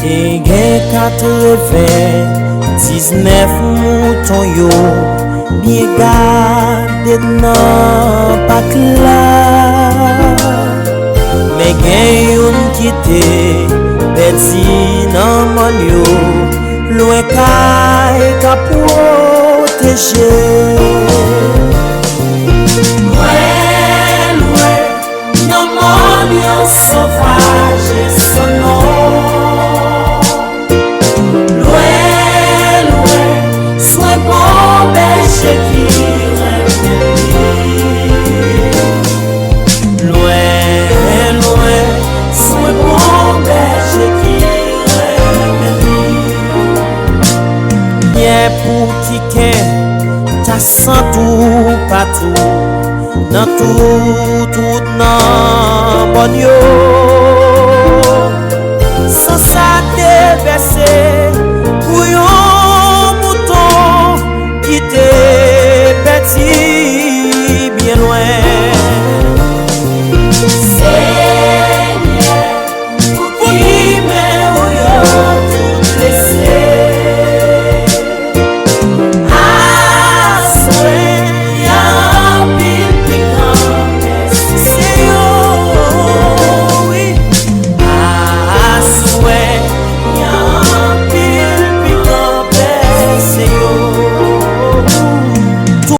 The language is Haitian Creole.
Te gen 19 moutons yo, bien gade nan pak la. Mais gen yon ki te beti nan man yo, loin kay ka proteje. Loin, loin, nan man yo sauvage sonon. Pour qui ta sang tout partout dans tout nan bon yo sans ça déverser pour yon mouton qui te petit bien loin.